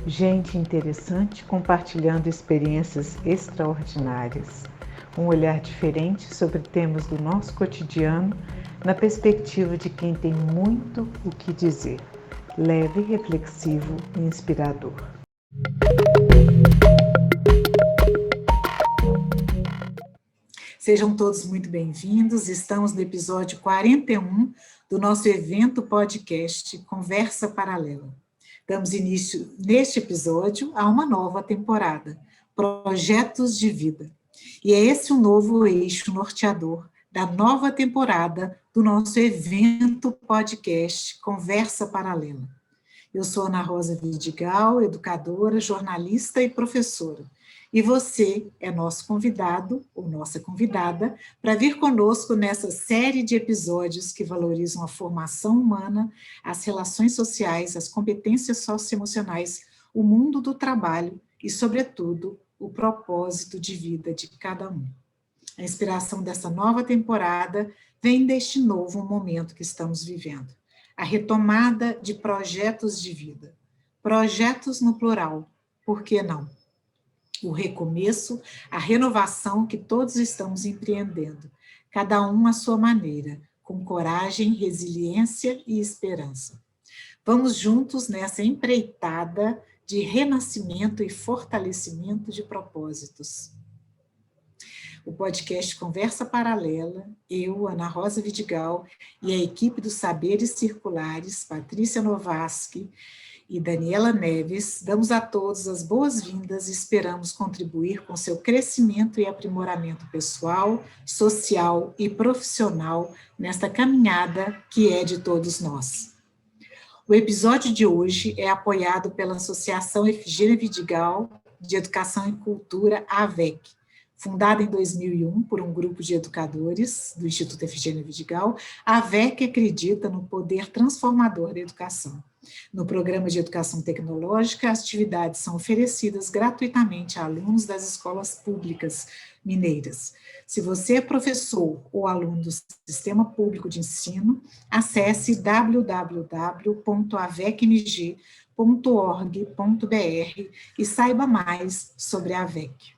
Gente interessante compartilhando experiências extraordinárias. Um olhar diferente sobre temas do nosso cotidiano, na perspectiva de quem tem muito o que dizer. Leve, reflexivo e inspirador. Sejam todos muito bem-vindos. Estamos no episódio 41 do nosso evento podcast Conversa Paralela. Damos início, neste episódio, a uma nova temporada, Projetos de Vida. E é esse o novo eixo norteador da nova temporada do nosso evento podcast Conversa Paralela. Eu sou Ana Rosa Vidigal, educadora, jornalista e professora. E você é nosso convidado, ou nossa convidada, para vir conosco nessa série de episódios que valorizam a formação humana, as relações sociais, as competências socioemocionais, o mundo do trabalho e, sobretudo, o propósito de vida de cada um. A inspiração dessa nova temporada vem deste novo momento que estamos vivendo. A retomada de projetos de vida. Projetos no plural, por que não? O recomeço, a renovação que todos estamos empreendendo, cada um à sua maneira, com coragem, resiliência e esperança. Vamos juntos nessa empreitada de renascimento e fortalecimento de propósitos. O podcast Conversa Paralela, eu, Ana Rosa Vidigal, e a equipe dos Saberes Circulares, Patrícia Novaski e Daniela Neves, damos a todos as boas-vindas e esperamos contribuir com seu crescimento e aprimoramento pessoal, social e profissional nesta caminhada que é de todos nós. O episódio de hoje é apoiado pela Associação Efigênia Vidigal de Educação e Cultura, a AVEC, fundada em 2001 por um grupo de educadores do Instituto Efigênia Vidigal. A AVEC acredita no poder transformador da educação. No programa de educação tecnológica, as atividades são oferecidas gratuitamente a alunos das escolas públicas mineiras. Se você é professor ou aluno do Sistema Público de Ensino, acesse www.avecmg.org.br e saiba mais sobre a AVEC.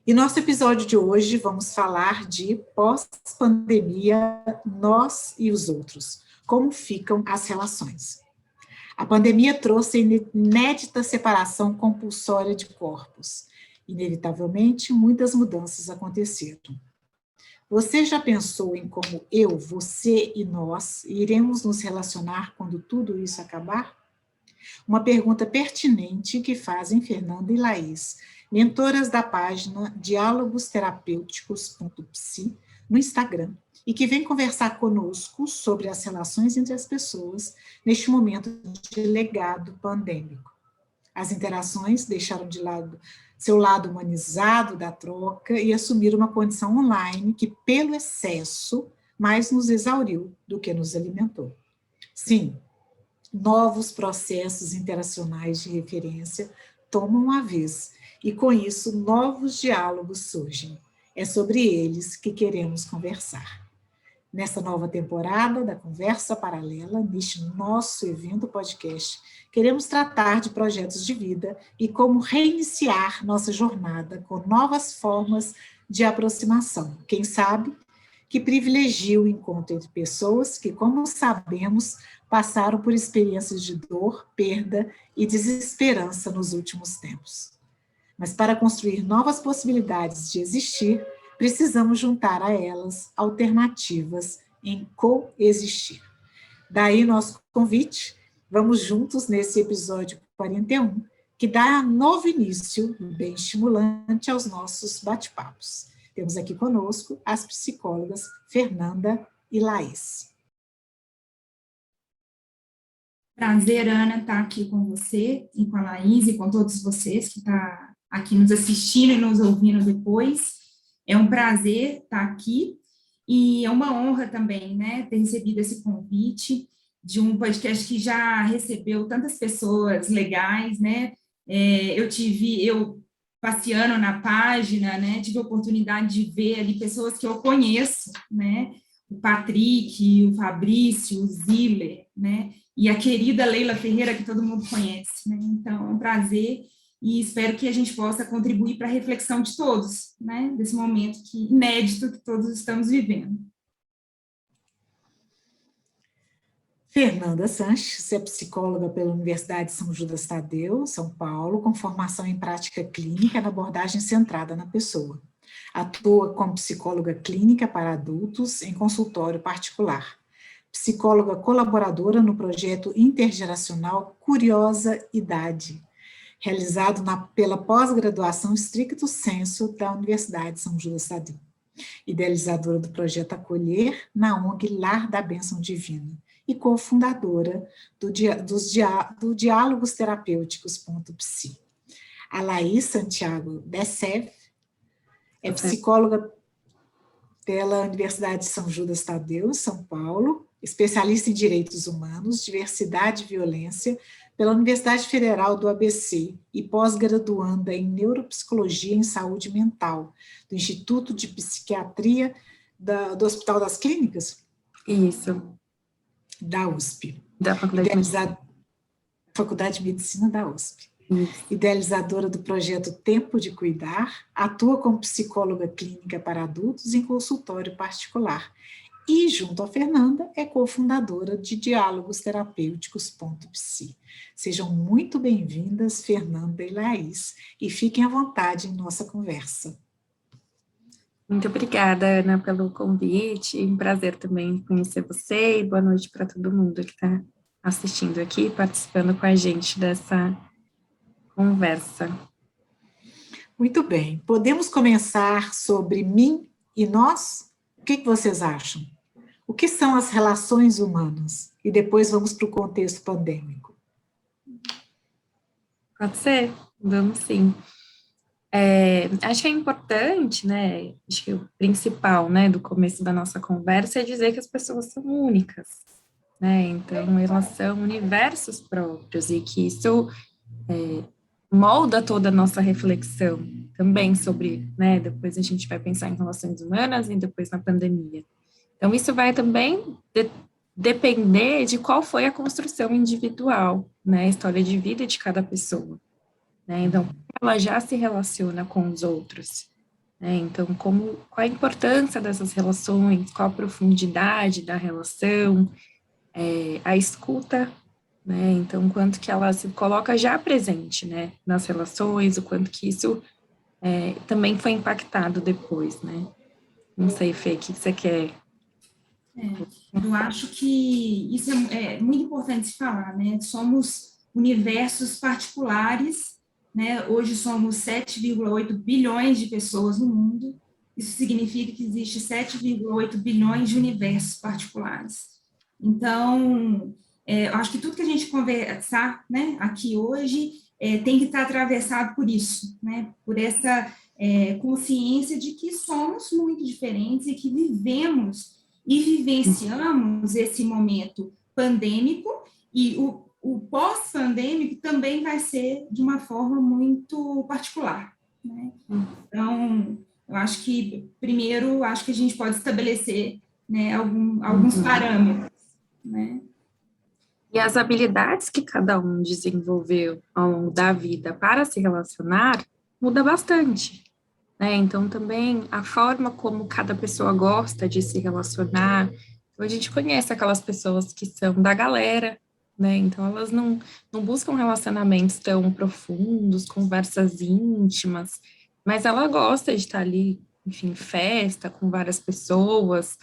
E nosso episódio de hoje vamos falar de pós-pandemia, nós e os outros. Como ficam as relações? A pandemia trouxe inédita separação compulsória de corpos. Inevitavelmente, muitas mudanças aconteceram. Você já pensou em como eu, você e nós iremos nos relacionar quando tudo isso acabar? Uma pergunta pertinente que fazem Fernanda e Laís, mentoras da página dialogosterapêuticos.psi no Instagram, e que vem conversar conosco sobre as relações entre as pessoas neste momento de legado pandêmico. As interações deixaram de lado seu lado humanizado da troca e assumiram uma condição online que, pelo excesso, mais nos exauriu do que nos alimentou. Sim, novos processos interacionais de referência tomam a vez, e com isso novos diálogos surgem. É sobre eles que queremos conversar. Nessa nova temporada da Conversa Paralela, neste nosso evento podcast, queremos tratar de projetos de vida e como reiniciar nossa jornada com novas formas de aproximação. Quem sabe que privilegia o encontro entre pessoas que, como sabemos, passaram por experiências de dor, perda e desesperança nos últimos tempos. Mas para construir novas possibilidades de existir, precisamos juntar a elas alternativas em coexistir. Daí nosso convite, vamos juntos nesse episódio 41, que dá novo início, bem estimulante, aos nossos bate-papos. Temos aqui conosco as psicólogas Fernanda e Laís. Prazer, Ana, estar aqui com você e com a Laís e com todos vocês que estão aqui nos assistindo e nos ouvindo depois. É um prazer estar aqui e é uma honra também, né, ter recebido esse convite de um podcast que já recebeu tantas pessoas legais, né, eu passeando na página, né, tive a oportunidade de ver ali pessoas que eu conheço, né, o Patrick, o Fabrício, o Ziller, né? E a querida Leila Ferreira, que todo mundo conhece, né? Então, é um prazer e espero que a gente possa contribuir para a reflexão de todos, né? Desse momento inédito que todos estamos vivendo. Fernanda Sanches é psicóloga pela Universidade de São Judas Tadeu, São Paulo, com formação em prática clínica na abordagem centrada na pessoa. Atua como psicóloga clínica para adultos em consultório particular. Psicóloga colaboradora no projeto intergeracional Curiosa Idade, realizado pela pós-graduação Stricto Sensu da Universidade de São Judas Tadeu. Idealizadora do projeto Acolher na ONG Lar da Bênção Divina e cofundadora do Diálogos Terapêuticos.psi. A Laís Santiago Dessef é psicóloga pela Universidade de São Judas Tadeu, São Paulo, especialista em direitos humanos, diversidade e violência pela Universidade Federal do ABC e pós-graduanda em neuropsicologia em saúde mental, do Instituto de Psiquiatria do Hospital das Clínicas? Isso. Da USP. Da Faculdade de Medicina da USP. Isso. Idealizadora do projeto Tempo de Cuidar, atua como psicóloga clínica para adultos em consultório particular. E, junto a Fernanda, é cofundadora de Diálogos Terapêuticos.psi. Sejam muito bem-vindas, Fernanda e Laís, e fiquem à vontade em nossa conversa. Muito obrigada, Ana, pelo convite. Um prazer também conhecer você e boa noite para todo mundo que está assistindo aqui, participando com a gente dessa conversa. Muito bem. Podemos começar sobre mim e nós? O que vocês acham? O que são as relações humanas? E depois vamos para o contexto pandêmico. Pode ser? Vamos sim. Acho que é importante, né? Acho que o principal, né, do começo da nossa conversa é dizer que as pessoas são únicas, né? Então, elas são universos próprios e que isso molda toda a nossa reflexão também sobre, né? Depois a gente vai pensar em relações humanas e depois na pandemia. Então, isso vai também depender de qual foi a construção individual, né? A história de vida de cada pessoa. Né? Então, ela já se relaciona com os outros. Né? Então, qual a importância dessas relações, qual a profundidade da relação, a escuta, né? Então, quanto que ela se coloca já presente, né, nas relações, o quanto que isso também foi impactado depois, né? Não sei, Fê, o que você quer? Eu acho que isso é muito importante se falar, né? Somos universos particulares, né? Hoje somos 7,8 bilhões de pessoas no mundo. Isso significa que existe 7,8 bilhões de universos particulares. Então, eu acho que tudo que a gente conversar, né, aqui hoje tem que estar atravessado por isso, né? Por essa consciência de que somos muito diferentes e que vivemos e vivenciamos esse momento pandêmico e o pós-pandêmico também vai ser de uma forma muito particular, né? Então, eu acho que, primeiro, acho que a gente pode estabelecer, né, alguns parâmetros, né? E as habilidades que cada um desenvolveu ao longo da vida para se relacionar muda bastante, né? Então, também a forma como cada pessoa gosta de se relacionar. Então, a gente conhece aquelas pessoas que são da galera, né? Então, elas não buscam relacionamentos tão profundos, conversas íntimas, mas ela gosta de estar ali, enfim, festa com várias pessoas,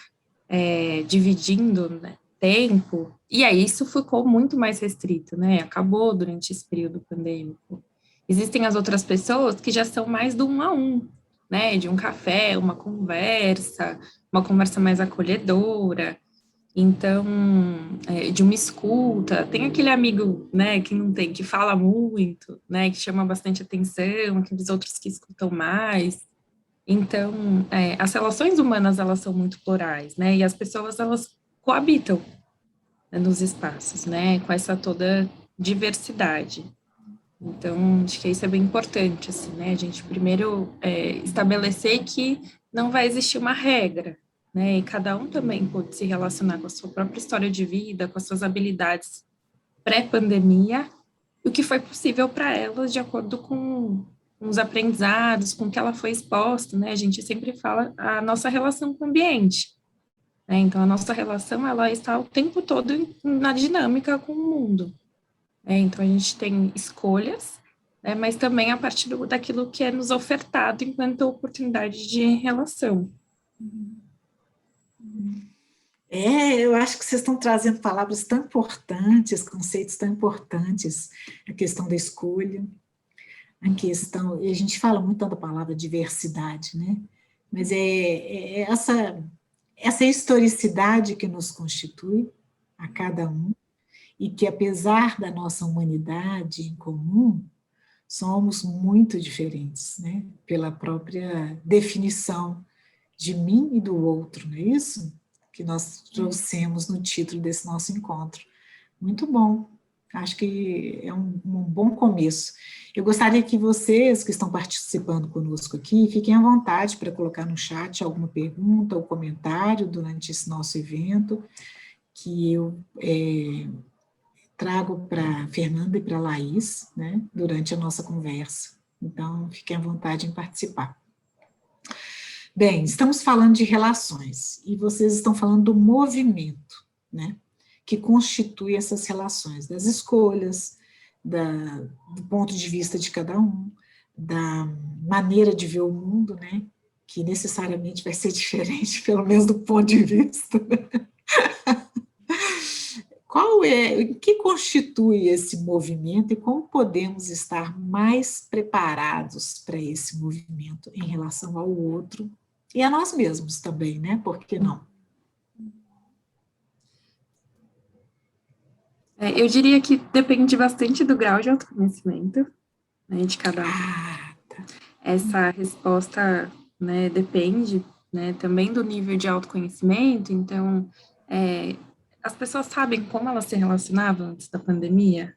dividindo, né, tempo. E aí isso ficou muito mais restrito, né? Acabou durante esse período pandêmico. Existem as outras pessoas que já são mais do 1 a 1, né? De um café, uma conversa mais acolhedora. Então, de uma escuta, tem aquele amigo, né, que não tem, que fala muito, né, que chama bastante atenção, aqueles outros que escutam mais. Então, as relações humanas, elas são muito plurais, né, e as pessoas, elas coabitam, né, nos espaços, né, com essa toda diversidade. Então, acho que isso é bem importante, assim, né, a gente primeiro estabelecer que não vai existir uma regra, né? E cada um também pôde se relacionar com a sua própria história de vida, com as suas habilidades pré-pandemia, o que foi possível para elas de acordo com os aprendizados, com o que ela foi exposta, né? A gente sempre fala a nossa relação com o ambiente, né? Então, a nossa relação, ela está o tempo todo na dinâmica com o mundo. Então, a gente tem escolhas, né? Mas também a partir daquilo que é nos ofertado enquanto oportunidade de relação. Eu acho que vocês estão trazendo palavras tão importantes, conceitos tão importantes, a questão da escolha, a questão, e a gente fala muito da palavra diversidade, né? Mas é essa historicidade que nos constitui, a cada um, e que apesar da nossa humanidade em comum, somos muito diferentes, né? Pela própria definição de mim e do outro, não é isso? Que nós trouxemos no título desse nosso encontro. Muito bom. Acho que é um bom começo. Eu gostaria que vocês que estão participando conosco aqui, fiquem à vontade para colocar no chat alguma pergunta ou comentário durante esse nosso evento, que eu trago para a Fernanda e para a Laís, né, durante a nossa conversa. Então, fiquem à vontade em participar. Bem, estamos falando de relações, e vocês estão falando do movimento, né, que constitui essas relações, das escolhas, do ponto de vista de cada um, da maneira de ver o mundo, né, que necessariamente vai ser diferente, pelo menos do ponto de vista. O que constitui esse movimento e como podemos estar mais preparados para esse movimento em relação ao outro e a nós mesmos também, né? Por que não? Eu diria que depende bastante do grau de autoconhecimento, né, de cada um. Tá. Essa resposta, né, depende, né, também do nível de autoconhecimento. Então, as pessoas sabem como elas se relacionavam antes da pandemia,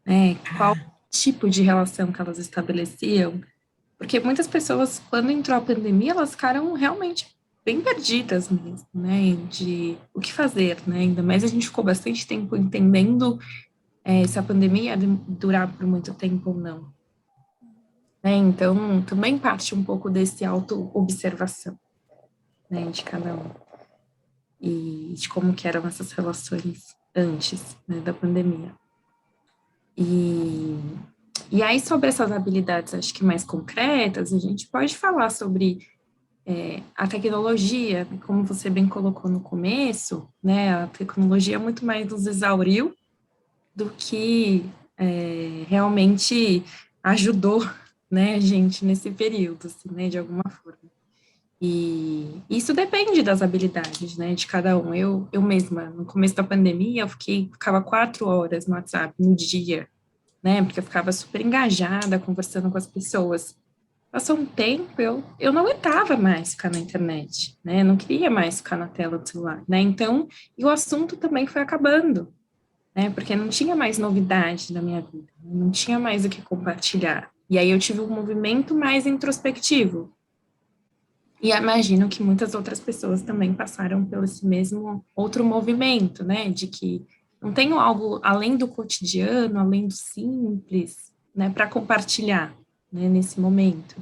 né? Qual tipo de relação que elas estabeleciam, porque muitas pessoas, quando entrou a pandemia, elas ficaram realmente bem perdidas mesmo, né, de o que fazer, né, ainda mais a gente ficou bastante tempo entendendo se a pandemia ia durar por muito tempo ou não, né, então também parte um pouco desse auto-observação, né, de cada um, e de como que eram essas relações antes, né, da pandemia. E aí, sobre essas habilidades, acho que mais concretas, a gente pode falar sobre a tecnologia, como você bem colocou no começo, né, a tecnologia muito mais nos exauriu do que realmente ajudou, né, a gente nesse período, assim, né, de alguma forma. E isso depende das habilidades, né, de cada um. Eu mesma, no começo da pandemia, eu ficava 4 horas no WhatsApp no dia, né, porque eu ficava super engajada, conversando com as pessoas. Passou um tempo, eu não aguentava mais ficar na internet, né, não queria mais ficar na tela do celular, né, então, e o assunto também foi acabando, né, porque não tinha mais novidade na minha vida, não tinha mais o que compartilhar. E aí eu tive um movimento mais introspectivo. E imagino que muitas outras pessoas também passaram pelo esse mesmo outro movimento, né, de que não tenho algo além do cotidiano, além do simples, né, para compartilhar, né, nesse momento.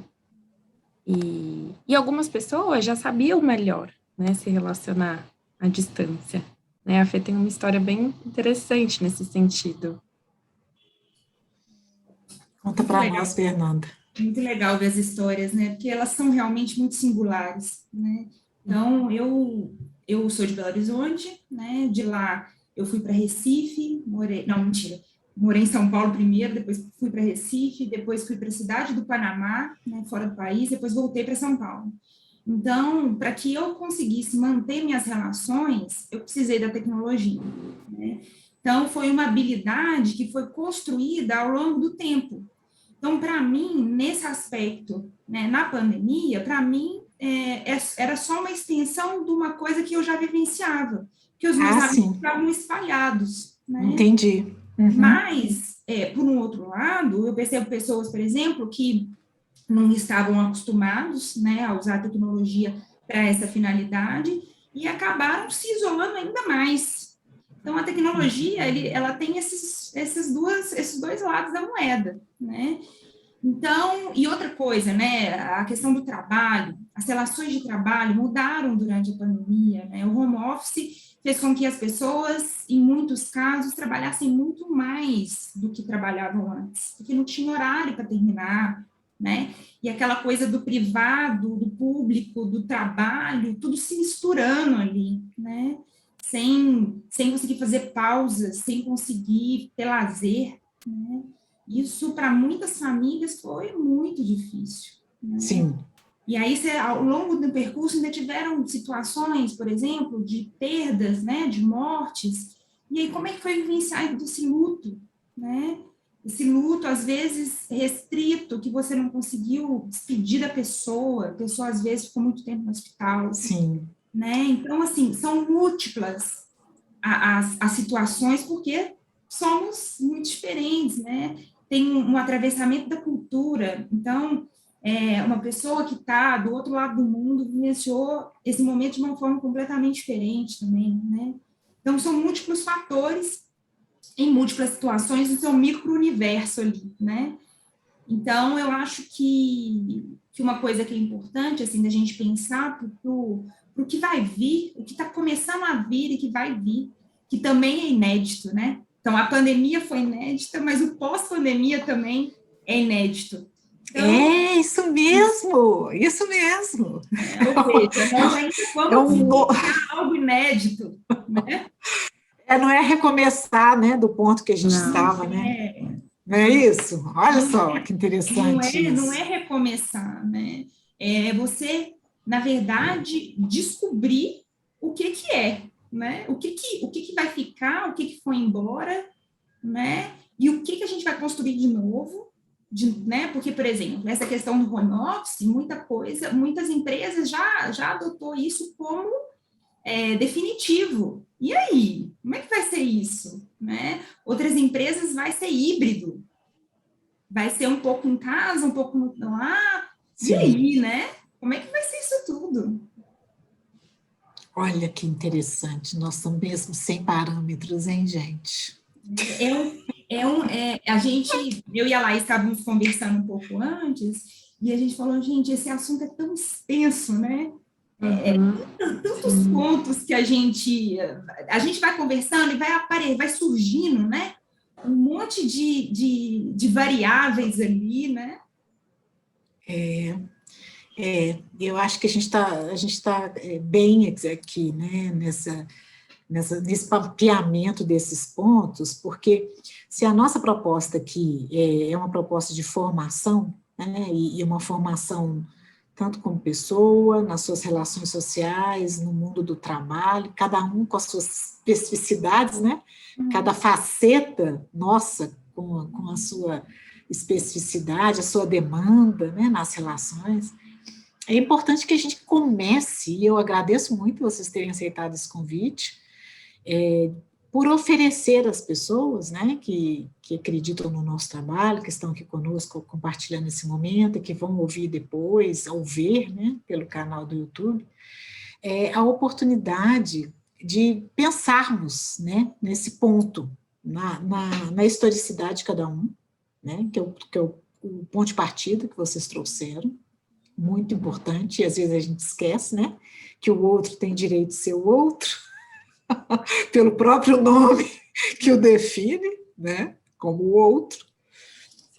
E algumas pessoas já sabiam melhor, né, se relacionar à distância, né, a Fê tem uma história bem interessante nesse sentido. Conta para nós, Fernanda. Muito legal ver as histórias, né? Porque elas são realmente muito singulares, né? Então, eu sou de Belo Horizonte, né? De lá eu fui para Recife, morei em São Paulo primeiro, depois fui para Recife, depois fui para a cidade do Panamá, né, fora do país, depois voltei para São Paulo. Então, para que eu conseguisse manter minhas relações, eu precisei da tecnologia, né? Então, foi uma habilidade que foi construída ao longo do tempo. Então, para mim, nesse aspecto, né, na pandemia, para mim, era só uma extensão de uma coisa que eu já vivenciava, que os meus amigos estavam espalhados. Né? Entendi. Uhum. Mas, por um outro lado, eu percebo pessoas, por exemplo, que não estavam acostumados, né, a usar a tecnologia para essa finalidade e acabaram se isolando ainda mais. Então, a tecnologia, ela tem esses dois lados da moeda, né? Então, e outra coisa, né, a questão do trabalho, as relações de trabalho mudaram durante a pandemia, né? O home office fez com que as pessoas, em muitos casos, trabalhassem muito mais do que trabalhavam antes, porque não tinha horário para terminar, né? E aquela coisa do privado, do público, do trabalho, tudo se misturando ali, né? Sem conseguir fazer pausas, sem conseguir ter lazer, né? Isso, para muitas famílias, foi muito difícil, né? Sim. E aí, ao longo do percurso, ainda tiveram situações, por exemplo, de perdas, né, de mortes. E aí, como é que foi vivenciar esse luto, né? Esse luto, às vezes, restrito, que você não conseguiu despedir da pessoa, a pessoa, às vezes, ficou muito tempo no hospital. Sim. Né? Então, assim, são múltiplas as situações, porque somos muito diferentes, né? Tem um atravessamento da cultura. Então, uma pessoa que está do outro lado do mundo vivenciou esse momento de uma forma completamente diferente também, né? Então, são múltiplos fatores em múltiplas situações do seu micro-universo ali, né? Então, eu acho que uma coisa que é importante, assim, da gente pensar para o que vai vir, o que está começando a vir e que vai vir, que também é inédito, né? Então, a pandemia foi inédita, mas o pós-pandemia também é inédito. Então, Isso mesmo, isso mesmo. Ou seja, nós ainda vamos vivenciar algo inédito, né? Não é recomeçar, né, do ponto que a gente estava, né? Não é isso? Olha só que interessante não isso. é recomeçar, né? É você, na verdade, descobrir o que é, né? O que vai ficar, o que foi embora, né? E o que a gente vai construir de novo, né? Porque, por exemplo, essa questão do home office, muitas empresas já adotou isso como definitivo. E aí? Como é que vai ser isso? Né? Outras empresas vai ser híbrido. Vai ser um pouco em casa, um pouco lá. Sim. E aí, né? Como é que vai ser isso tudo? Olha que interessante. Nós estamos mesmo sem parâmetros, hein, gente? Eu e a Laís estávamos conversando um pouco antes, e a gente falou, gente, esse assunto é tão extenso, né? Tantos pontos que a gente vai conversando e vai surgindo, né? Um monte de variáveis ali, né? Eu acho que a gente tá bem aqui, né, nesse mapeamento desses pontos, porque se a nossa proposta aqui é uma proposta de formação, né, e uma formação tanto como pessoa, nas suas relações sociais, no mundo do trabalho, cada um com as suas especificidades, né, cada faceta nossa com a sua especificidade, a sua demanda, né, nas relações. É importante que a gente comece, e eu agradeço muito vocês terem aceitado esse convite, por oferecer às pessoas, né, que acreditam no nosso trabalho, que estão aqui conosco compartilhando esse momento, e que vão ouvir depois, ou ver, né, pelo canal do YouTube, a oportunidade de pensarmos, né, nesse ponto, na historicidade de cada um, né, que é o ponto de partida que vocês trouxeram, muito importante, e às vezes a gente esquece, né, que o outro tem direito de ser o outro, pelo próprio nome que o define, né, como o outro,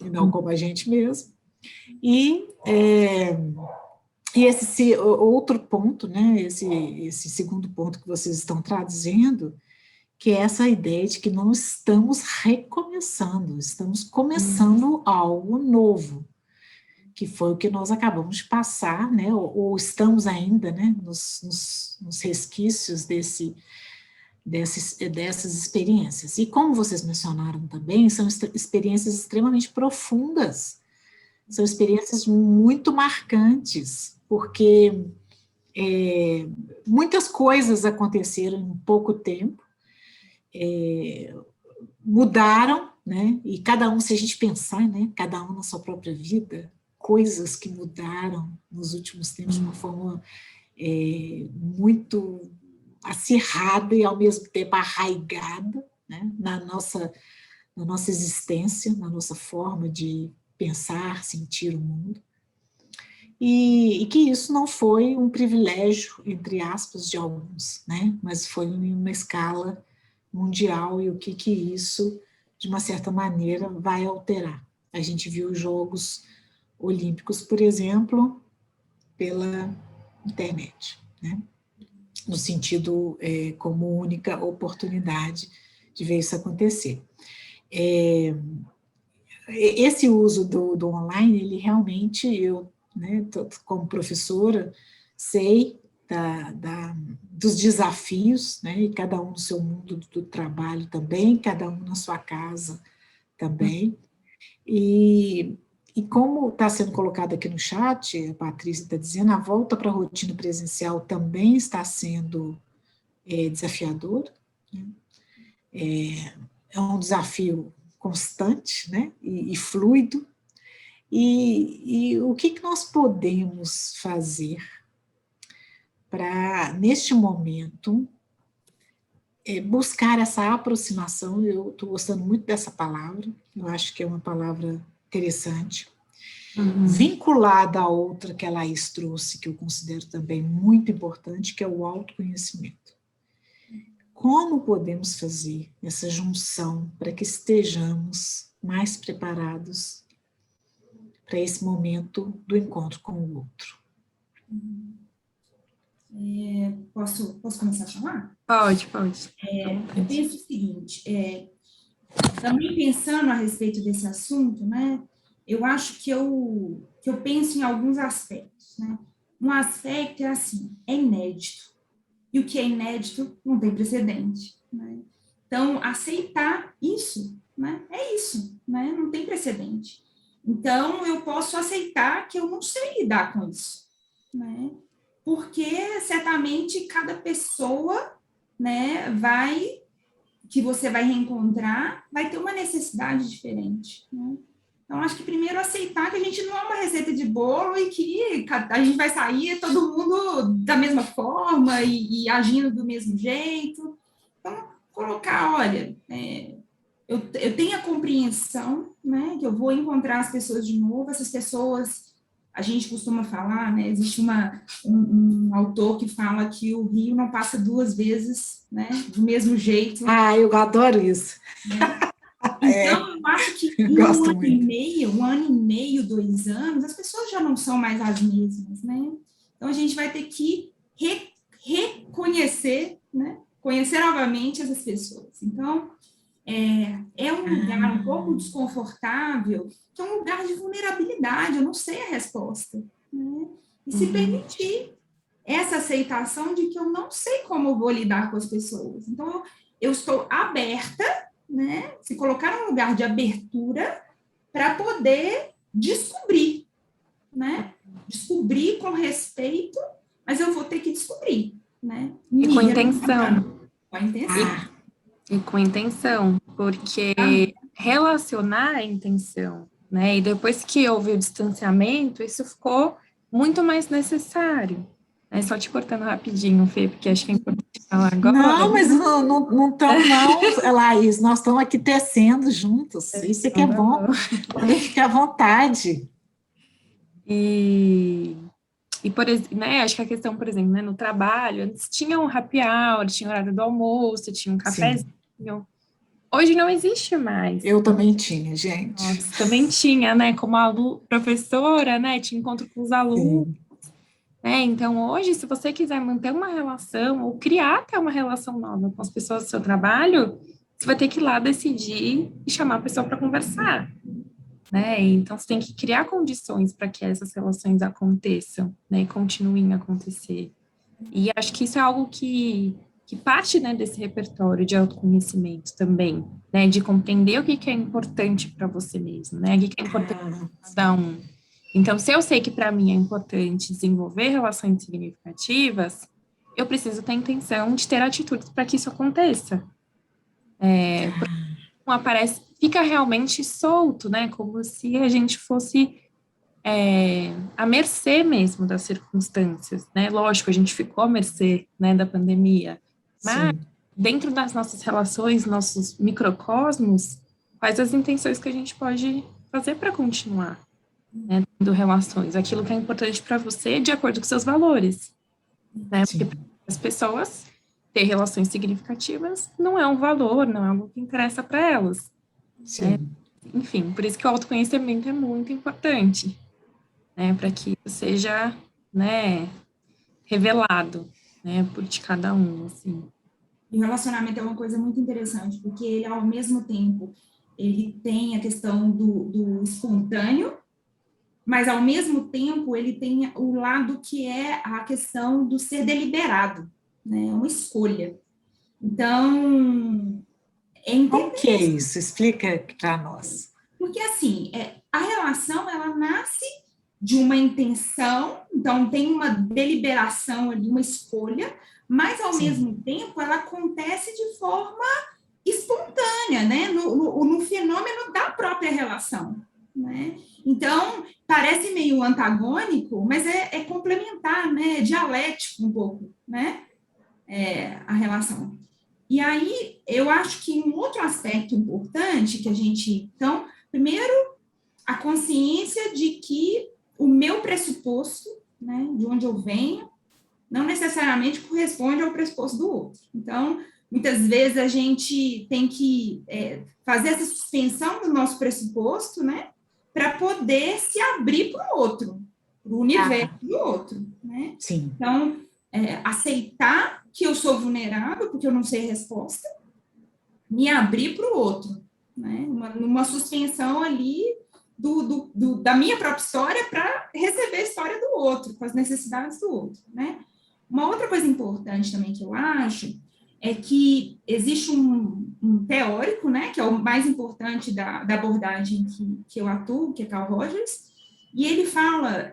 e não como a gente mesmo. E esse outro ponto, né, esse segundo ponto que vocês estão trazendo, que é essa ideia de que não estamos recomeçando, estamos começando algo novo, que foi o que nós acabamos de passar, né, ou estamos ainda, né, nos resquícios dessas experiências. E como vocês mencionaram também, são experiências extremamente profundas, são experiências muito marcantes, porque muitas coisas aconteceram em pouco tempo, mudaram, né, e cada um, se a gente pensar, né, cada um na sua própria vida, coisas que mudaram nos últimos tempos de uma forma muito acirrada e, ao mesmo tempo, arraigada, né, na nossa existência, na nossa forma de pensar, sentir o mundo, e que isso não foi um privilégio, entre aspas, de alguns, né, mas foi em uma escala mundial, e o que isso, de uma certa maneira, vai alterar. A gente viu os Jogos Olímpicos, por exemplo, pela internet, né, no sentido como única oportunidade de ver isso acontecer. Esse uso do online, ele realmente, eu, né, como professora, sei dos desafios, né, e cada um no seu mundo do trabalho também, cada um na sua casa também, e como está sendo colocado aqui no chat, a Patrícia está dizendo, a volta para a rotina presencial também está sendo desafiador, né? É um desafio constante, né, e fluido, e o que nós podemos fazer para, neste momento, buscar essa aproximação. Eu estou gostando muito dessa palavra, eu acho que é uma palavra interessante, vinculada à outra que a Laís trouxe, que eu considero também muito importante, que é o autoconhecimento. Como podemos fazer essa junção para que estejamos mais preparados para esse momento do encontro com o outro? Posso começar a falar? Pode. Eu penso o seguinte, também pensando a respeito desse assunto, né, eu acho que eu penso em alguns aspectos, né? Um aspecto é assim, é inédito, e o que é inédito não tem precedente, né? Então, aceitar isso, né, é isso, né, não tem precedente. Então, eu posso aceitar que eu não sei lidar com isso, né, porque certamente cada pessoa, né, que você vai reencontrar, vai ter uma necessidade diferente, né? Então, acho que primeiro aceitar que a gente não é uma receita de bolo e que a gente vai sair todo mundo da mesma forma e agindo do mesmo jeito. Então, colocar, olha, eu tenho a compreensão, né, que eu vou encontrar as pessoas de novo, essas pessoas, a gente costuma falar, né, existe um autor que fala que o rio não passa duas vezes, né, do mesmo jeito. Eu adoro isso. Né? Então, eu acho que em um ano e meio, 2 anos, as pessoas já não são mais as mesmas, né? Então, a gente vai ter que reconhecer, né? Conhecer novamente essas pessoas. Então, é um lugar um pouco desconfortável, que é um lugar de vulnerabilidade, eu não sei a resposta, né? E se permitir essa aceitação de que eu não sei como eu vou lidar com as pessoas. Então, eu estou aberta, né, se colocar num lugar de abertura para poder descobrir, né, descobrir com respeito, mas eu vou ter que descobrir, né. E com intenção. Com a intenção. E com intenção, porque relacionar a intenção, né, e depois que houve o distanciamento, isso ficou muito mais necessário. Só te cortando rapidinho, Fê, porque acho que é importante falar agora. Não, mas não estamos, não, Laís, nós estamos aqui tecendo juntos, isso é que é bom, podem ficar à vontade. E por exemplo, né, acho que a questão, por exemplo, né, no trabalho, antes tinha um happy hour, tinha horário do almoço, tinha um cafezinho. Sim. Hoje não existe mais. Eu também tinha, gente. Nossa, também tinha, né, como professora, né, tinha encontro com os alunos. Sim. Então, hoje, se você quiser manter uma relação ou criar até uma relação nova com as pessoas do seu trabalho, você vai ter que ir lá decidir e chamar a pessoa para conversar, né? Então, você tem que criar condições para que essas relações aconteçam, né, e continuem a acontecer. E acho que isso é algo que parte, né, desse repertório de autoconhecimento também, né, de compreender o que é importante para você mesmo, né, o que é importante para cada um. Então, se eu sei que para mim é importante desenvolver relações significativas, eu preciso ter a intenção de ter atitudes para que isso aconteça. Não aparece, fica realmente solto, né? Como se a gente fosse à mercê mesmo das circunstâncias, né? Lógico, a gente ficou à mercê, né, da pandemia, mas Sim, dentro das nossas relações, nossos microcosmos, quais as intenções que a gente pode fazer para continuar, né, tendo relações, aquilo que é importante para você de acordo com seus valores, né? Porque sim, as pessoas ter relações significativas não é um valor, não é algo que interessa para elas. sim. Enfim, por isso que o autoconhecimento é muito importante, né, para que isso seja, né, revelado, né, por de cada um, assim. E o relacionamento é uma coisa muito interessante, porque ele, ao mesmo tempo, ele tem a questão do espontâneo, mas, ao mesmo tempo, ele tem o lado que é a questão do ser deliberado, né? É uma escolha. Então, é Como que é interessante, isso? Explica para nós. porque, assim, a relação, ela nasce de uma intenção, então tem uma deliberação ali, uma escolha, mas, ao Sim, mesmo tempo, ela acontece de forma espontânea, né? No fenômeno da própria relação, né? Então, parece meio antagônico, mas é complementar, né? É dialético um pouco, né? A relação. E aí, eu acho que um outro aspecto importante que a gente... Então, primeiro, a consciência de que o meu pressuposto, né, de onde eu venho, não necessariamente corresponde ao pressuposto do outro. Então, muitas vezes a gente tem que fazer essa suspensão do nosso pressuposto, né, para poder se abrir para o outro, para o universo ah, do outro, né? sim, Então, aceitar que eu sou vulnerável, porque eu não sei a resposta, me abrir para o outro, né? Numa suspensão ali da minha própria história para receber a história do outro, com as necessidades do outro, né? Uma outra coisa importante também que eu acho é que existe um teórico, né, que é o mais importante da abordagem que eu atuo, que é Carl Rogers, e ele fala,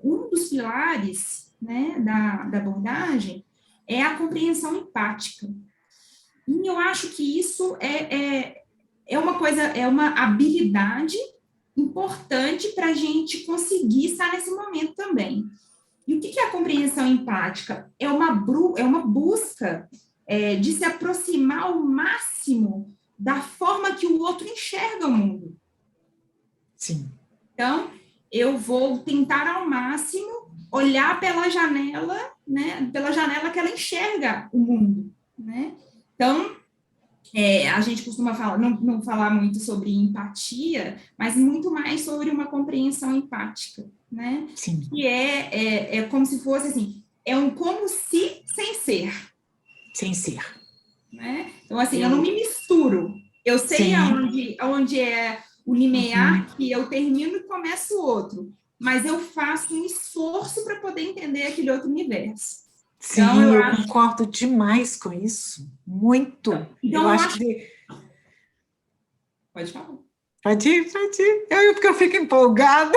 um dos pilares, né, da abordagem é a compreensão empática. E eu acho que isso é uma coisa, é uma habilidade importante para a gente conseguir estar nesse momento também. E o que é a compreensão empática? É uma busca de se aproximar ao máximo da forma que o outro enxerga o mundo. sim. Então, eu vou tentar ao máximo olhar pela janela, né, pela janela que ela enxerga o mundo, né? Então, a gente costuma falar, não falar muito sobre empatia, mas muito mais sobre uma compreensão empática, né? Sim, Que é como se fosse assim, é um como se sem ser, sem ser. né? Então, assim, eu não Eu, me misturo, eu sei sim, aonde é o uhum. limiar que eu termino e começo o outro, mas eu faço um esforço para poder entender aquele outro universo. Então, Sim, eu concordo demais com isso. Muito. Eu eu acho acho... que... Pode falar. Pode ir, pode ir. Porque eu fico empolgada.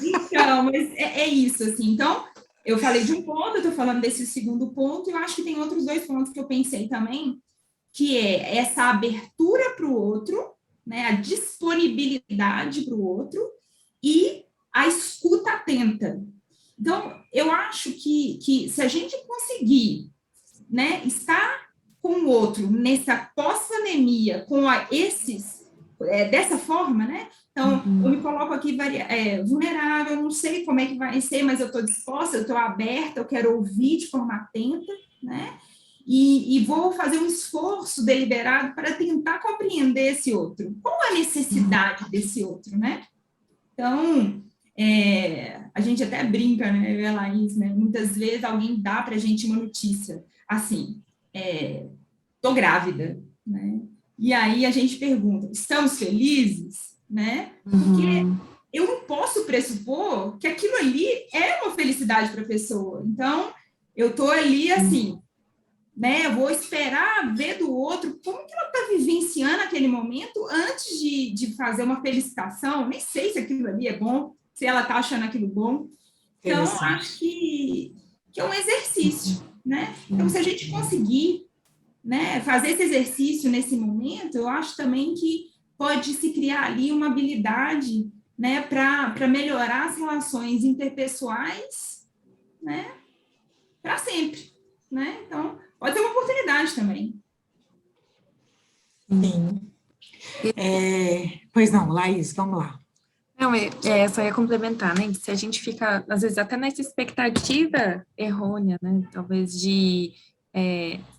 Então, mas é isso, assim. Então, eu falei de um ponto, eu estou falando desse segundo ponto, e eu acho que tem outros dois pontos que eu pensei também, que é essa abertura para o outro, né, a disponibilidade para o outro e a escuta atenta. Então, eu acho que se a gente conseguir, né, estar com o outro nessa pós-pandemia, com dessa forma, né? Então, eu me Uhum. coloco aqui vulnerável, eu não sei como é que vai ser, mas eu estou disposta, eu estou aberta, eu quero ouvir de forma atenta, né? E vou fazer um esforço deliberado para tentar compreender esse outro. Qual a necessidade desse outro, né? Então, a gente até brinca, né, eu e a Laís, né? Muitas vezes alguém dá para a gente uma notícia, assim, tô grávida, né? E aí a gente pergunta, estamos felizes, né? Porque Uhum. eu não posso pressupor que aquilo ali é uma felicidade para a pessoa. Então, eu tô ali assim, né? Eu vou esperar ver do outro como que ela está vivenciando aquele momento antes de fazer uma felicitação. Nem sei se aquilo ali é bom, se ela está achando aquilo bom. Então, acho Interessante. que é um exercício, né? Então, se a Sim. gente conseguir, né, fazer esse exercício nesse momento, eu acho também que pode se criar ali uma habilidade né, para melhorar as relações interpessoais, né, para sempre, né? Então, pode ser uma oportunidade também. Sim. Pois não, Laís, vamos lá. Não, só ia complementar, né? Se a gente fica, às vezes, até nessa expectativa errônea, né? Talvez de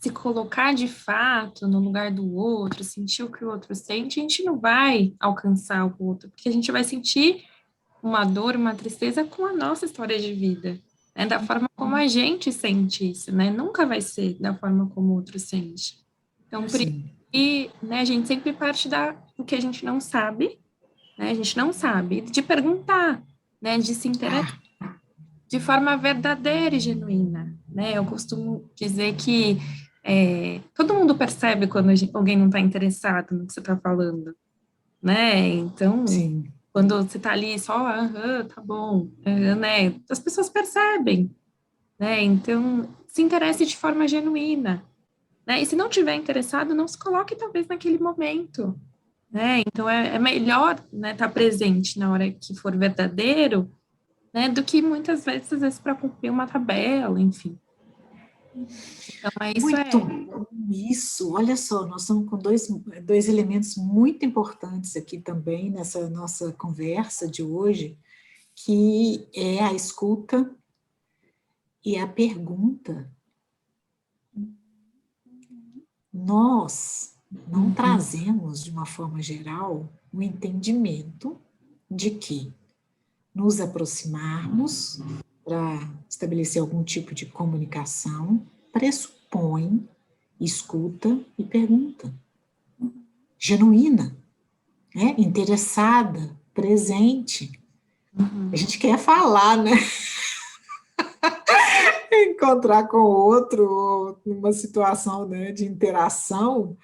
se colocar de fato no lugar do outro, sentir o que o outro sente, a gente não vai alcançar o outro, porque a gente vai sentir uma dor, uma tristeza com a nossa história de vida, né? Da forma como a gente sente isso, né? Nunca vai ser da forma como o outro sente. Então, por isso Sim. que, né, a gente sempre parte do que a gente não sabe, né? A gente não sabe, de perguntar, né? De se interessar de forma verdadeira e genuína, né? Eu costumo dizer que todo mundo percebe quando alguém não está interessado no que você está falando, né? Então, Sim. quando você está ali só, tá bom, né? As pessoas percebem, né? Então, se interesse de forma genuína, né? E se não tiver interessado, não se coloque talvez naquele momento, né? Então, é melhor, né, estar presente na hora que for verdadeiro, né, do que muitas vezes, às vezes, para cumprir uma tabela, enfim. Então, Muito bom isso. Olha só, nós estamos com dois elementos muito importantes aqui também nessa nossa conversa de hoje, que é a escuta e a pergunta. Nós não trazemos, de uma forma geral, o entendimento de que nos aproximarmos para estabelecer algum tipo de comunicação pressupõe escuta e pergunta. Genuína, né? Interessada, presente. A gente quer falar, né? Encontrar com o outro numa situação, né, de interação,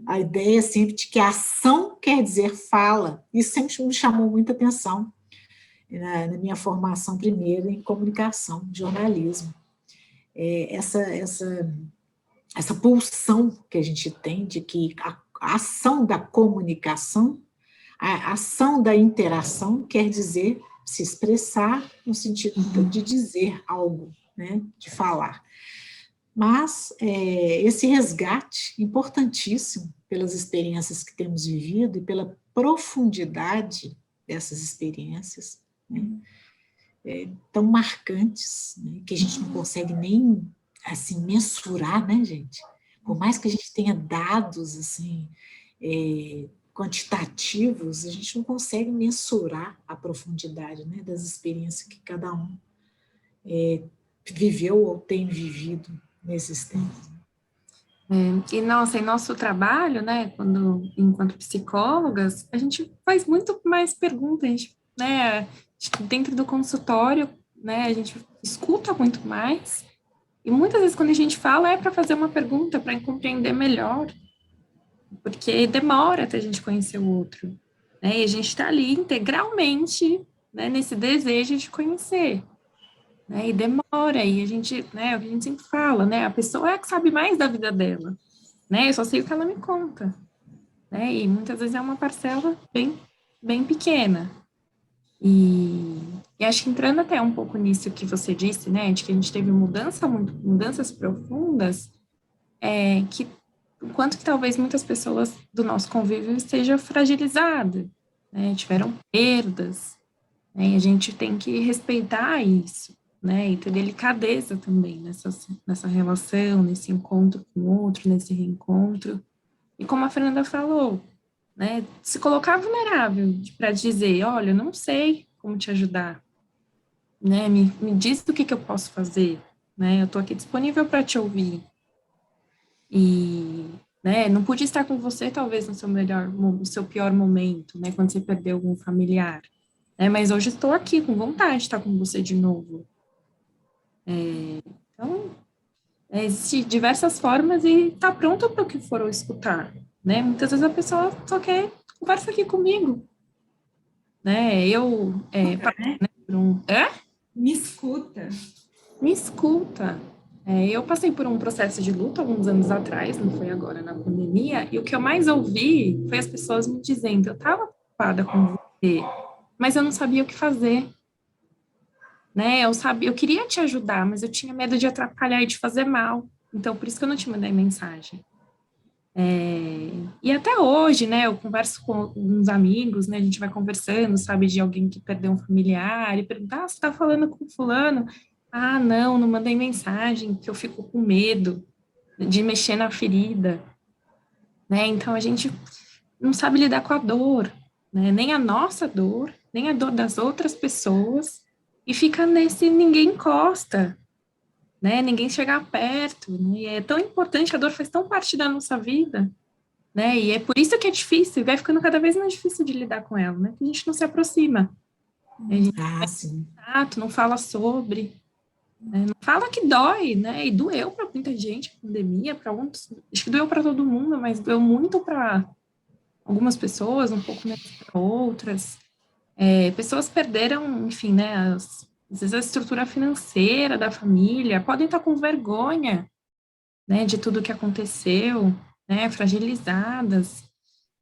a ideia é sempre de que a ação quer dizer fala. Isso sempre me chamou muita atenção na minha formação primeira em comunicação, jornalismo. Essa pulsão que a gente tem de que a ação da comunicação, a ação da interação quer dizer se expressar no sentido de dizer algo, né, de falar. Mas esse resgate importantíssimo pelas experiências que temos vivido e pela profundidade dessas experiências, né, tão marcantes, né, que a gente não consegue nem assim mensurar, né, gente? Por mais que a gente tenha dados assim quantitativos, a gente não consegue mensurar a profundidade, né, das experiências que cada um viveu ou tem vivido nesses tempos. E nossa, em nosso trabalho, né, enquanto psicólogas, a gente faz muito mais perguntas, né, dentro do consultório, né, a gente escuta muito mais, e muitas vezes quando a gente fala é para fazer uma pergunta, para compreender melhor, porque demora até a gente conhecer o outro, né, e a gente está ali integralmente, né, nesse desejo de conhecer, né, e demora, e a gente, né, o que a gente sempre fala, né, a pessoa é a que sabe mais da vida dela, né, eu só sei o que ela me conta, né, e muitas vezes é uma parcela bem, bem pequena, e acho que entrando até um pouco nisso que você disse, né, de que a gente teve mudanças profundas, que o quanto que talvez muitas pessoas do nosso convívio estejam fragilizadas, né, tiveram perdas, né, e a gente tem que respeitar isso, né, e ter delicadeza também nessa relação, nesse encontro com o outro, nesse reencontro, e como a Fernanda falou, né, se colocar vulnerável para dizer, olha, eu não sei como te ajudar, né, me diz do que eu posso fazer, né, eu estou aqui disponível para te ouvir, e, né, não pude estar com você talvez no seu pior momento, né, quando você perdeu algum familiar, né, mas hoje estou aqui com vontade de estar com você de novo. Então, existem diversas formas e está pronto para o que for escutar, né, muitas vezes a pessoa só quer conversa aqui comigo, né, Me escuta. Me escuta. Eu passei por um processo de luto alguns anos atrás, não foi agora na pandemia, e o que eu mais ouvi foi as pessoas me dizendo, eu estava preocupada com você, mas eu não sabia o que fazer, né? Eu queria te ajudar, mas eu tinha medo de atrapalhar e de fazer mal. Então, por isso que eu não te mandei mensagem. E até hoje, né, eu converso com uns amigos, né, a gente vai conversando, sabe, de alguém que perdeu um familiar, e pergunta, você tá falando com fulano? Ah, não mandei mensagem, que eu fico com medo de mexer na ferida, né, então a gente não sabe lidar com a dor, né, nem a nossa dor, nem a dor das outras pessoas, e fica nesse ninguém encosta, né, ninguém chega perto, né, e é tão importante, a dor faz tão parte da nossa vida, né? E é por isso que é difícil, vai ficando cada vez mais difícil de lidar com ela, né? Que a gente não se aproxima, a gente Sim. não fala sobre, né? Não fala que dói, né? E doeu para muita gente a pandemia, para muitos, acho que doeu para todo mundo, mas doeu muito para algumas pessoas, um pouco menos para outras. Pessoas perderam, enfim, né? Às vezes a estrutura financeira da família, podem estar com vergonha, né? De tudo que aconteceu, né? Fragilizadas.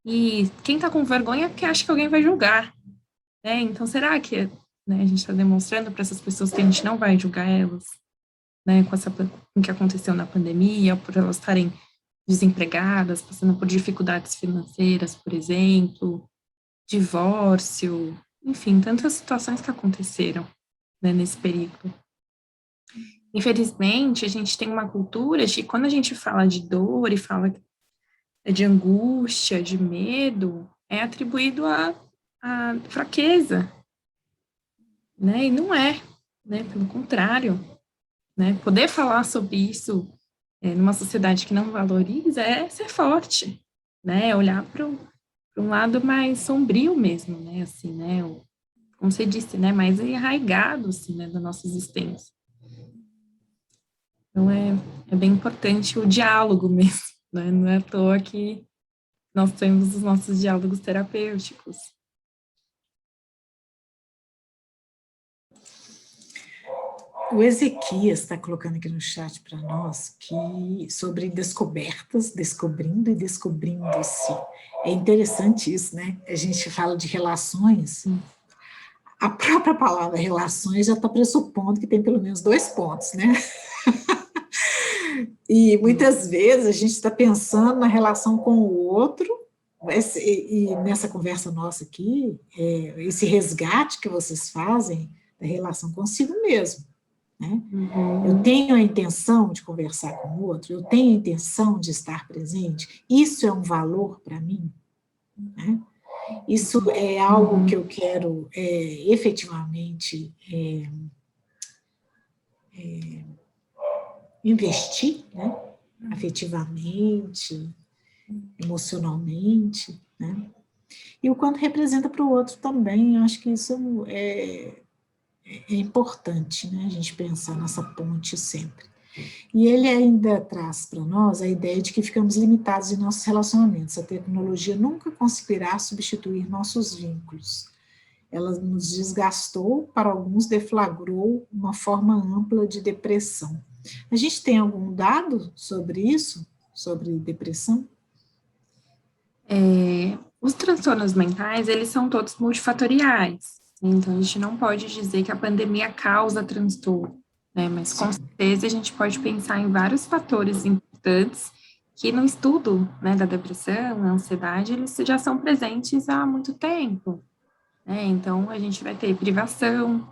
E quem está com vergonha é porque acha que alguém vai julgar, né? Então, será que, né, a gente está demonstrando para essas pessoas que a gente não vai julgar elas, né, com o que aconteceu na pandemia, por elas estarem desempregadas, passando por dificuldades financeiras, por exemplo, divórcio, enfim, tantas situações que aconteceram, né, nesse período. Infelizmente, a gente tem uma cultura de, quando a gente fala de dor e fala de angústia, de medo, é atribuído à fraqueza, né? E não é, né? Pelo contrário, né? Poder falar sobre isso numa sociedade que não valoriza é ser forte, né? Olhar para um lado mais sombrio mesmo, né? Assim, né? Como você disse, né? Mais arraigado, assim, né? Da nossa existência. Então, é bem importante o diálogo mesmo, né? Não é à toa que nós temos os nossos diálogos terapêuticos. O Ezequias está colocando aqui no chat para nós que sobre descobertas, descobrindo e descobrindo-se. É interessante isso, né? A gente fala de relações, a própria palavra relações já está pressupondo que tem pelo menos 2 pontos, né? E muitas vezes a gente está pensando na relação com o outro, e nessa conversa nossa aqui, esse resgate que vocês fazem da relação consigo mesmo. Né? Eu tenho a intenção de conversar com o outro, eu tenho a intenção de estar presente, isso é um valor para mim, né? Isso é algo que eu quero efetivamente investir, né? Afetivamente, emocionalmente, né? E o quanto representa para o outro também, eu acho que isso é importante, né, a gente pensar nessa ponte sempre. E ele ainda traz para nós a ideia de que ficamos limitados em nossos relacionamentos. A tecnologia nunca conseguirá substituir nossos vínculos. Ela nos desgastou, para alguns deflagrou uma forma ampla de depressão. A gente tem algum dado sobre isso? Sobre depressão? Os transtornos mentais, eles são todos multifatoriais. Então, a gente não pode dizer que a pandemia causa transtorno, né? Mas, com certeza, a gente pode pensar em vários fatores importantes que no estudo, né, da depressão, a ansiedade, eles já são presentes há muito tempo, né? Então, a gente vai ter privação,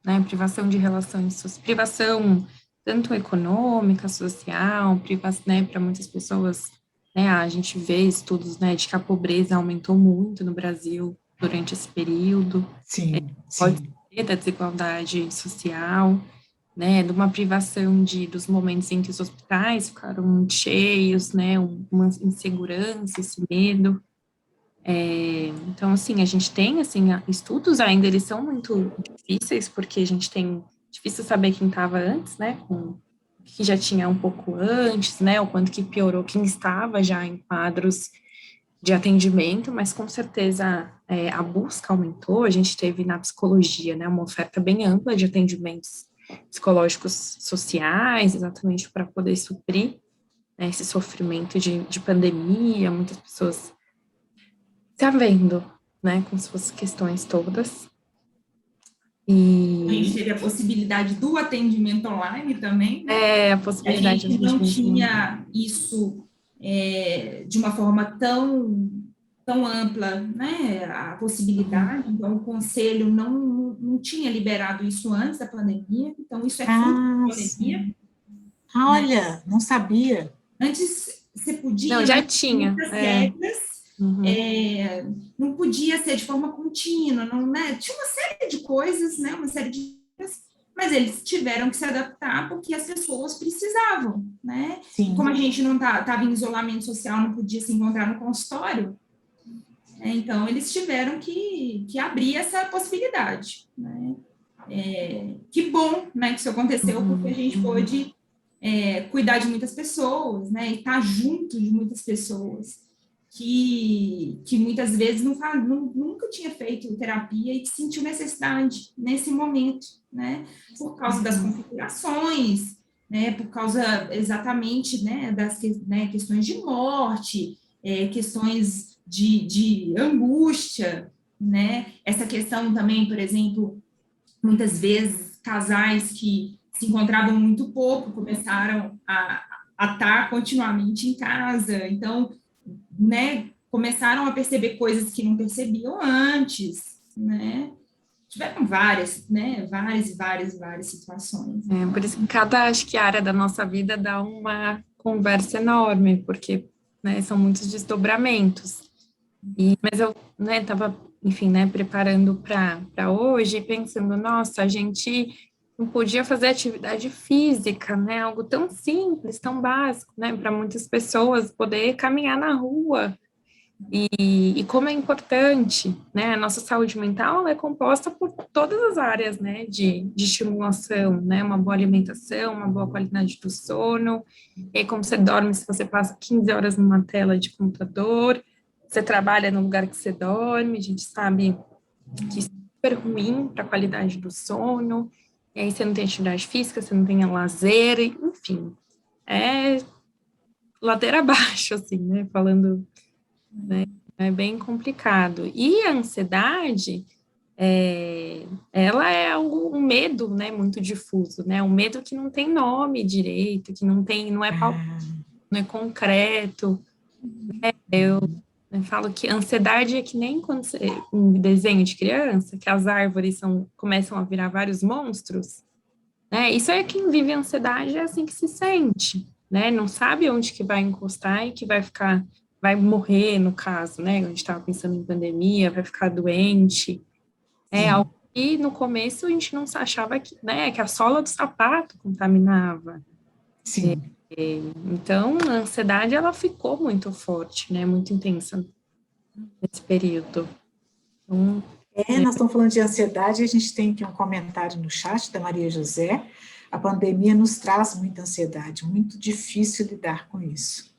né, privação de relações, privação tanto econômica, social, privação, né, para muitas pessoas, né, a gente vê estudos, né, de que a pobreza aumentou muito no Brasil durante esse período. Sim, Pode sim. ser da desigualdade social, né, de uma privação dos momentos em que os hospitais ficaram cheios, né, uma insegurança, esse medo. Então, assim, a gente tem, assim, estudos ainda, eles são muito difíceis, porque a gente tem, difícil saber quem estava antes, né, que já tinha um pouco antes, né, o quanto que piorou quem estava já em quadros de atendimento, mas com certeza a busca aumentou, a gente teve na psicologia, né, uma oferta bem ampla de atendimentos psicológicos sociais, exatamente para poder suprir, né, esse sofrimento de pandemia, muitas pessoas se havendo, né, com suas questões todas, A gente teve a possibilidade do atendimento online também, né? A possibilidade A gente não tinha isso de uma forma tão ampla, né? A possibilidade, então o conselho não tinha liberado isso antes da pandemia, então isso é fruto da pandemia. Sim. Olha, não sabia. Antes você podia, não, já mas tinha. muitas regras, não podia ser de forma contínua, não, né? Tinha uma série de coisas, né? Uma série de regras, mas eles tiveram que se adaptar porque as pessoas precisavam, né? Sim. Como a gente não estava em isolamento social, não podia se encontrar no consultório, então eles tiveram que abrir essa possibilidade, né? Que bom, né, que isso aconteceu, porque a gente pôde cuidar de muitas pessoas, né, e estar junto de muitas pessoas que muitas vezes nunca tinha feito terapia e que sentiu necessidade nesse momento, né, por causa das configurações, né, por causa exatamente, né, das questões de morte, questões de angústia, né, essa questão também, por exemplo, muitas vezes casais que se encontravam muito pouco começaram a estar continuamente em casa, então, né, começaram a perceber coisas que não percebiam antes, né, tiveram várias, né, várias situações. Por isso que acho que área da nossa vida dá uma conversa enorme, porque, né, são muitos desdobramentos. Mas eu, né, estava, enfim, né, preparando para hoje, pensando, nossa, a gente não podia fazer atividade física, né, algo tão simples, tão básico, né, para muitas pessoas poder caminhar na rua. E como é importante, né, a nossa saúde mental é composta por todas as áreas, né, de estimulação, né, uma boa alimentação, uma boa qualidade do sono, e aí como você dorme se você passa 15 horas numa tela de computador, você trabalha no lugar que você dorme, a gente sabe que isso é super ruim para a qualidade do sono, e aí você não tem atividade física, você não tem lazer, enfim, é ladeira abaixo, assim, né, falando, né, é bem complicado. E a ansiedade, ela é um medo, né, muito difuso, né, um medo que não tem nome direito, que não é palpável, não é concreto. Eu falo que ansiedade é que nem quando um desenho de criança, que as árvores começam a virar vários monstros, né, isso é quem vive a ansiedade, é assim que se sente, né, não sabe onde que vai encostar e que vai morrer, no caso, né, a gente estava pensando em pandemia, vai ficar doente, algo que no começo a gente não achava que, né, que a sola do sapato contaminava. Sim. Então, a ansiedade, ela ficou muito forte, né, muito intensa nesse período. Então, Nós estamos falando de ansiedade, a gente tem aqui um comentário no chat da Maria José. A pandemia nos traz muita ansiedade, muito difícil lidar com isso.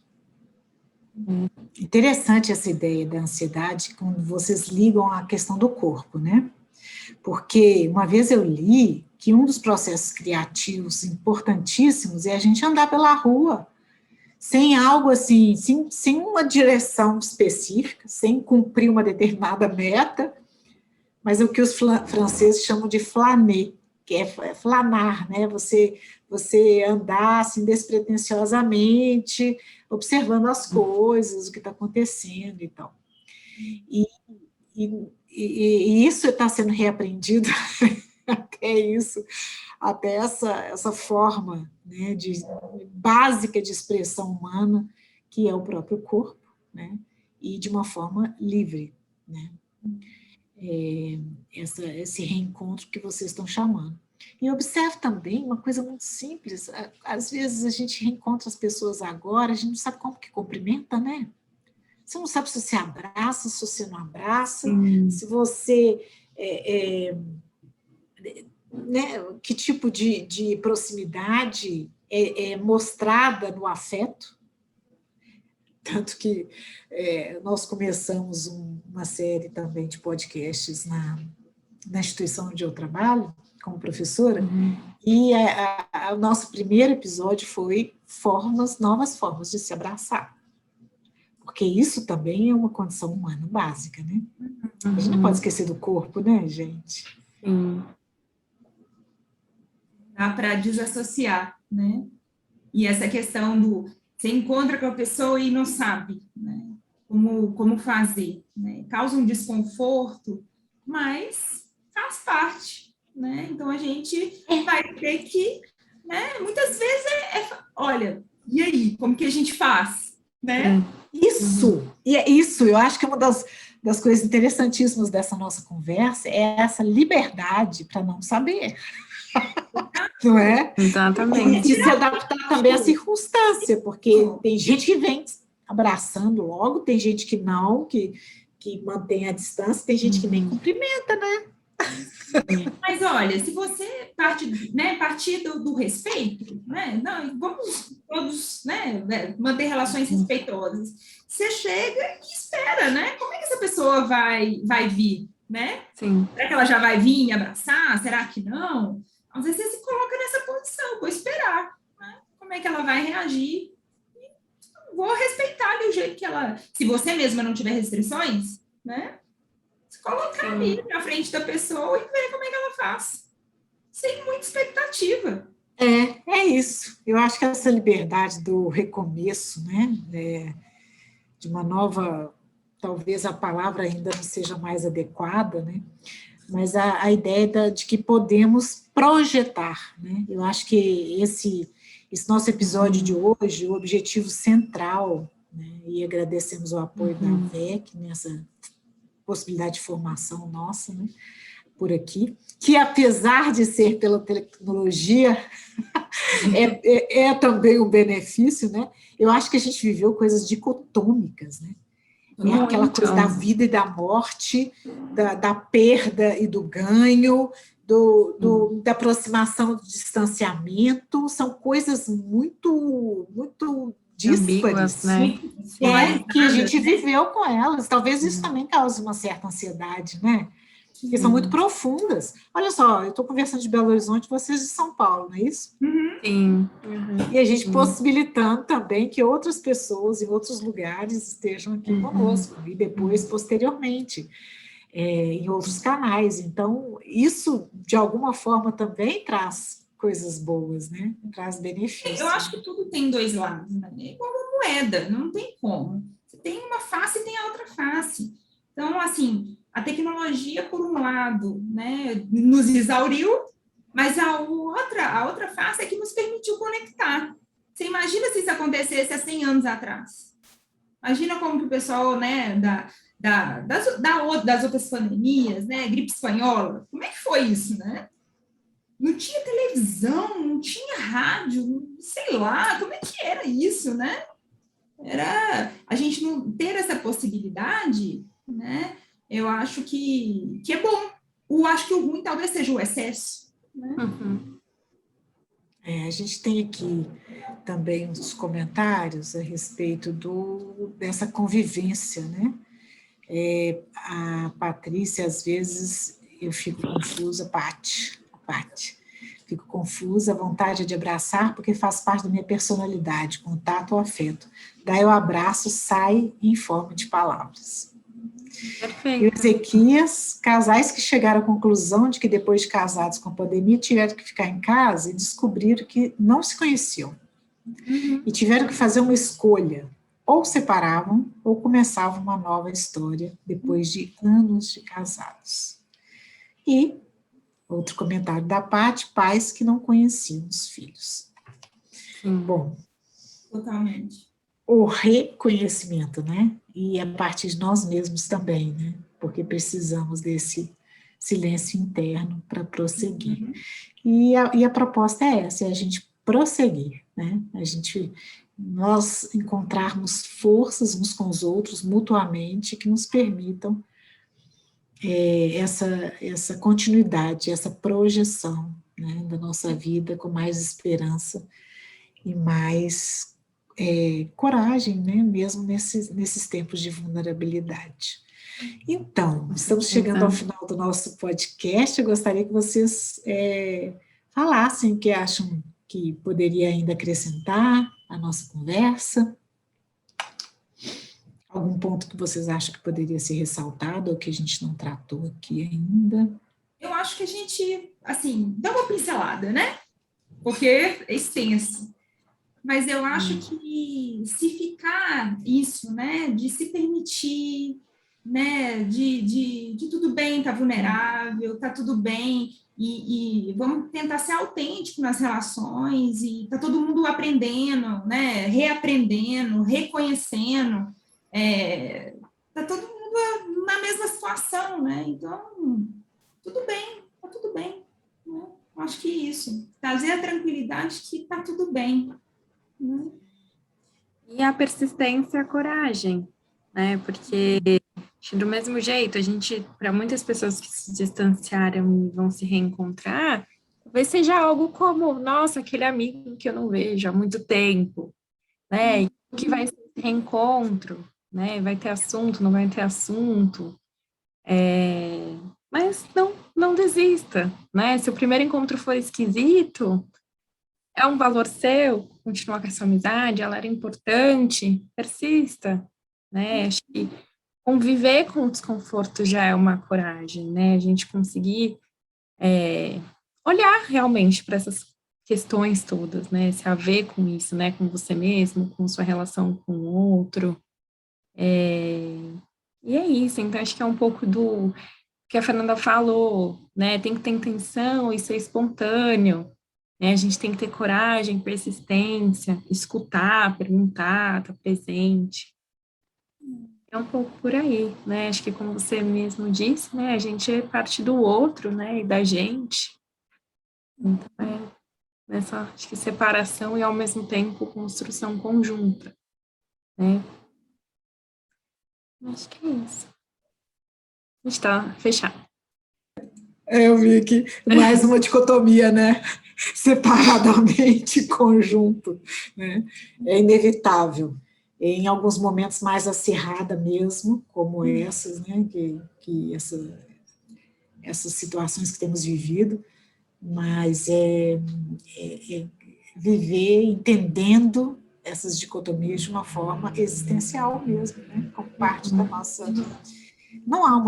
Interessante essa ideia da ansiedade, quando vocês ligam à questão do corpo, né? Porque uma vez eu li que um dos processos criativos importantíssimos é a gente andar pela rua, sem algo assim, sem uma direção específica, sem cumprir uma determinada meta, mas o que os franceses chamam de flâner, que é flanar, né? Você andar assim despretensiosamente, observando as coisas, o que está acontecendo e tal. E isso está sendo reaprendido, até essa forma, né, básica de expressão humana, que é o próprio corpo, né, e de uma forma livre, né, esse reencontro que vocês estão chamando. E observe também uma coisa muito simples, às vezes a gente reencontra as pessoas agora, a gente não sabe como que cumprimenta, né? Você não sabe se você abraça, se você não abraça, se você... né, que tipo de proximidade é mostrada no afeto. Tanto que nós começamos uma série também de podcasts na instituição onde eu trabalho, como professora, e o nosso primeiro episódio foi novas formas de se abraçar. Porque isso também é uma condição humana básica, né? A gente não pode esquecer do corpo, né, gente? Sim. dá para desassociar, né? E essa questão do você encontra com a pessoa e não sabe, né? Como fazer, né? Causa um desconforto, mas faz parte, né? Então a gente vai ter que, né? Muitas vezes olha, e aí, como que a gente faz, né? E é isso, eu acho que uma das coisas interessantíssimas dessa nossa conversa é essa liberdade para não saber. Não é? Exatamente. E se adaptar também à circunstância, porque tem gente que vem abraçando logo, tem gente que não, que mantém a distância, tem gente que nem cumprimenta, né? Mas olha, se você partir do respeito, né? Não, vamos todos, né, manter relações respeitosas. Você chega e espera, né? Como é que essa pessoa vai vir, né? Sim. Será que ela já vai vir me abraçar? Será que não? Às vezes você se coloca nessa posição, vou esperar, né? Como é que ela vai reagir? Vou respeitar ali o jeito que ela... Se você mesma não tiver restrições, né? Se colocar ali na frente da pessoa e ver como é que ela faz. Sem muita expectativa. É isso. Eu acho que essa liberdade do recomeço, né? De uma nova... Talvez a palavra ainda não seja mais adequada, né? Mas a ideia de que podemos projetar, né? Eu acho que esse nosso episódio de hoje, o objetivo central, né? E agradecemos o apoio da VEC nessa possibilidade de formação nossa, né? Por aqui, que apesar de ser pela tecnologia, é também um benefício, né? Eu acho que a gente viveu coisas dicotômicas, né? Aquela coisa da vida e da morte, da perda e do ganho, da aproximação do distanciamento, são coisas muito, muito díspares, né? Que a gente viveu com elas. Talvez isso também cause uma certa ansiedade, né? Porque são muito profundas. Olha só, eu estou conversando de Belo Horizonte, vocês de São Paulo, não é isso? Sim. E a gente possibilitando também que outras pessoas em outros lugares estejam aqui conosco, e depois, posteriormente, em outros canais. Então, isso, de alguma forma, também traz coisas boas, né? Traz benefícios. Eu acho que tudo tem dois lados, né? É igual uma moeda, não tem como. Você tem uma face e tem a outra face. Então, assim, a tecnologia, por um lado, né, nos exauriu, mas a outra face é que nos permitiu conectar. Você imagina se isso acontecesse há 100 anos atrás? Imagina como que o pessoal, né, das outras pandemias, né, gripe espanhola, como é que foi isso, né? Não tinha televisão, não tinha rádio, sei lá, como é que era isso, né? Era a gente não ter essa possibilidade, né? Eu acho que é bom. Eu acho que o ruim talvez seja o excesso, né? A gente tem aqui também uns comentários a respeito dessa convivência, né? A Patrícia, às vezes, eu fico confusa, Pati, fico confusa, a vontade de abraçar, porque faz parte da minha personalidade, contato ou afeto. Daí o abraço sai em forma de palavras. Perfeito. E o Ezequias, casais que chegaram à conclusão de que depois de casados com a pandemia tiveram que ficar em casa e descobriram que não se conheciam. E tiveram que fazer uma escolha. Ou separavam, ou começavam uma nova história depois de anos de casados. E outro comentário da Paty, pais que não conheciam os filhos. Bom, totalmente. O reconhecimento, né? E a partir de nós mesmos também, né? Porque precisamos desse silêncio interno para prosseguir. E a proposta é essa, é a gente prosseguir, né? Nós encontrarmos forças uns com os outros, mutuamente, que nos permitam essa continuidade, essa projeção, né, da nossa vida com mais esperança e mais coragem, né, mesmo nesses tempos de vulnerabilidade. Então, estamos chegando ao final do nosso podcast. Eu gostaria que vocês falassem o que acham que poderia ainda acrescentar à nossa conversa. Algum ponto que vocês acham que poderia ser ressaltado ou que a gente não tratou aqui ainda? Eu acho que a gente, assim, dá uma pincelada, né? porque é extenso. Mas eu acho que se ficar isso, né, de se permitir, né, de tudo bem, tá vulnerável, tá tudo bem, e vamos tentar ser autêntico nas relações, e tá todo mundo aprendendo, né, reaprendendo, reconhecendo, tá todo mundo na mesma situação, né, então, tudo bem, tá tudo bem, né? Acho que isso, trazer a tranquilidade que tá tudo bem. E a persistência, a coragem, né? Porque do mesmo jeito, a gente, para muitas pessoas que se distanciaram e vão se reencontrar, talvez seja algo como, nossa, aquele amigo que eu não vejo há muito tempo, né? E o que vai ser esse reencontro, né? Vai ter assunto, não vai ter assunto. Mas não desista, né? Se o primeiro encontro for esquisito, é um valor seu, continuar com essa amizade, ela era importante, persista, né? Acho que conviver com o desconforto já é uma coragem, né? A gente conseguir olhar realmente para essas questões todas, né? Se haver com isso, né? Com você mesmo, com sua relação com o outro. E é isso, então acho que é um pouco do que a Fernanda falou, né? Tem que ter intenção e ser espontâneo, né? A gente tem que ter coragem, persistência, escutar, perguntar, estar presente. É um pouco por aí, né? Acho que como você mesmo disse, né? A gente é parte do outro, né? E da gente. Então nessa, acho que separação e ao mesmo tempo construção conjunta, né? Acho que é isso. A gente está fechado. Eu vi que mais uma dicotomia, né? Separadamente, conjunto, né? É inevitável. Em alguns momentos mais acirrada mesmo, como essas, né? Essas situações que temos vivido, mas viver entendendo essas dicotomias de uma forma existencial mesmo, né? Como parte da nossa... Não há um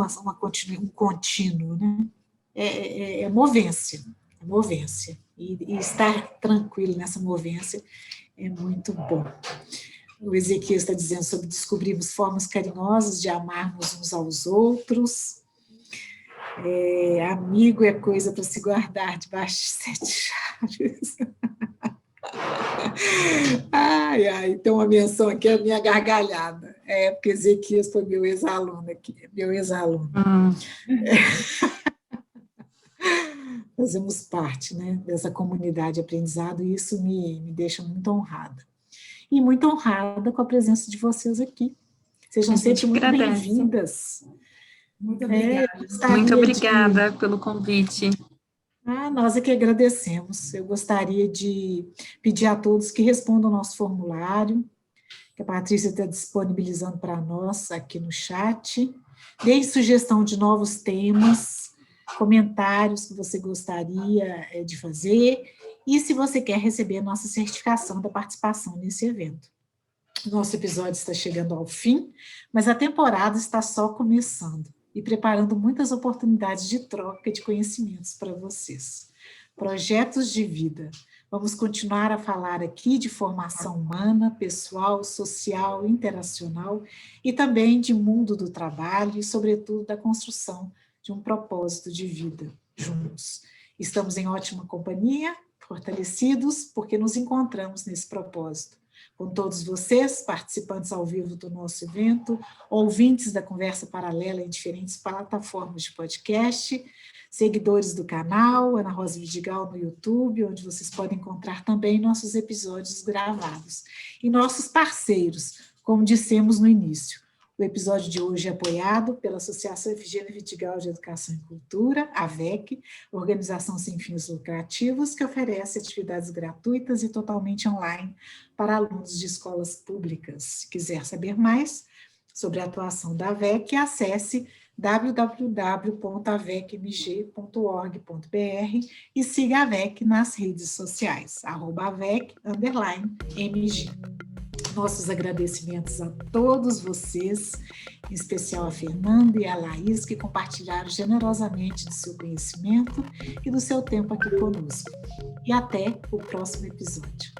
contínuo, né? É movência, é movência. E estar tranquilo nessa movência é muito bom. O Ezequiel está dizendo sobre descobrirmos formas carinhosas de amarmos uns aos outros. Amigo é coisa para se guardar debaixo de 7 chaves. Ai, tem uma menção aqui, a minha gargalhada. Porque Ezequias foi meu ex-aluno aqui, meu ex-aluno. Fazemos parte, né, dessa comunidade de aprendizado e isso me deixa muito honrada. E muito honrada com a presença de vocês aqui. Sejam sempre muito bem-vindas. Muito obrigada. Muito obrigada pelo convite. Nós é que agradecemos. Eu gostaria de pedir a todos que respondam ao nosso formulário, que a Patrícia está disponibilizando para nós aqui no chat. Deem sugestão de novos temas, comentários que você gostaria de fazer, e se você quer receber a nossa certificação da participação nesse evento. Nosso episódio está chegando ao fim, mas a temporada está só começando e preparando muitas oportunidades de troca de conhecimentos para vocês. Projetos de vida. Vamos continuar a falar aqui de formação humana, pessoal, social, interacional e também de mundo do trabalho e, sobretudo, da construção de um propósito de vida juntos. Estamos em ótima companhia, fortalecidos, porque nos encontramos nesse propósito. Com todos vocês, participantes ao vivo do nosso evento, ouvintes da Conversa Paralela em diferentes plataformas de podcast, seguidores do canal, Ana Rosa Vidigal no YouTube, onde vocês podem encontrar também nossos episódios gravados. E nossos parceiros, como dissemos no início. O episódio de hoje é apoiado pela Associação Efigênia Vidigal de Educação e Cultura, AVEC, organização sem fins lucrativos, que oferece atividades gratuitas e totalmente online para alunos de escolas públicas. Se quiser saber mais sobre a atuação da AVEC, acesse www.avecmg.org.br e siga a AVEC nas redes sociais, @AVEC_MG. Nossos agradecimentos a todos vocês, em especial a Fernanda e a Laís, que compartilharam generosamente do seu conhecimento e do seu tempo aqui conosco. E até o próximo episódio.